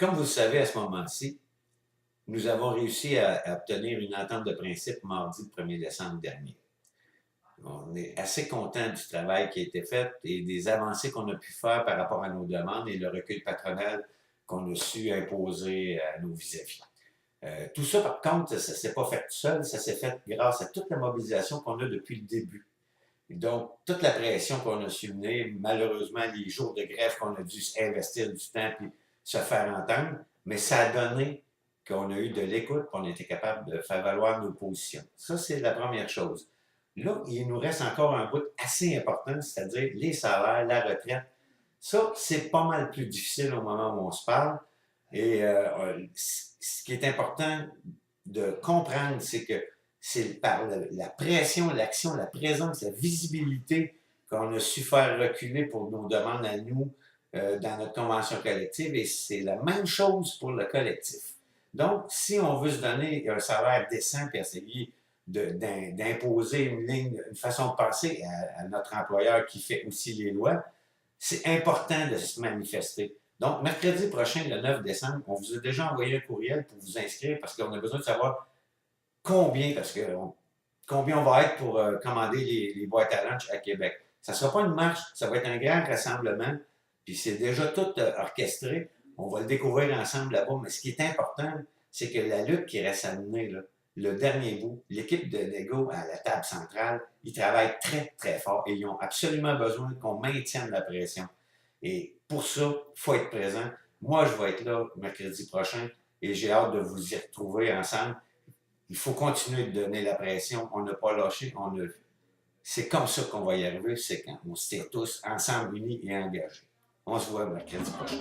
Comme vous le savez, à ce moment-ci, nous avons réussi à obtenir une entente de principe mardi le 1er décembre dernier. On est assez content du travail qui a été fait et des avancées qu'on a pu faire par rapport à nos demandes et le recul patronal qu'on a su imposer à nos vis-à-vis. Tout ça, par contre, ça ne s'est pas fait tout seul, ça s'est fait grâce à toute la mobilisation qu'on a depuis le début. Et donc, toute la pression qu'on a su mener, malheureusement, les jours de grève qu'on a dû investir du temps puis se faire entendre, mais ça a donné qu'on a eu de l'écoute, qu'on a été capable de faire valoir nos positions. Ça, c'est la première chose. Là, il nous reste encore un bout assez important, c'est-à-dire les salaires, la retraite. Ça, c'est pas mal plus difficile au moment où on se parle. Et ce qui est important de comprendre, c'est que c'est par la pression, l'action, la présence, la visibilité qu'on a su faire reculer pour nos demandes à nous dans notre convention collective, et c'est la même chose pour le collectif. Donc, si on veut se donner un salaire décent et essayer d'imposer une ligne, une façon de penser à notre employeur qui fait aussi les lois, c'est important de se manifester. Donc, mercredi prochain, le 9 décembre, on vous a déjà envoyé un courriel pour vous inscrire parce qu'on a besoin de savoir combien, combien on va être pour commander les boîtes à lunch à Québec. Ça ne sera pas une marche, ça va être un grand rassemblement, puis c'est déjà tout orchestré. On va le découvrir ensemble là-bas, mais ce qui est important, c'est que la lutte qui reste à mener, là, le dernier bout, l'équipe de négo à la table centrale, ils travaillent très, très fort et ils ont absolument besoin qu'on maintienne la pression. Et pour ça, il faut être présent. Moi, je vais être là mercredi prochain et j'ai hâte de vous y retrouver ensemble. Il faut continuer de donner la pression. On n'a pas lâché. C'est comme ça qu'on va y arriver. C'est quand on se tire tous ensemble, unis et engagés. On se voit mercredi prochain.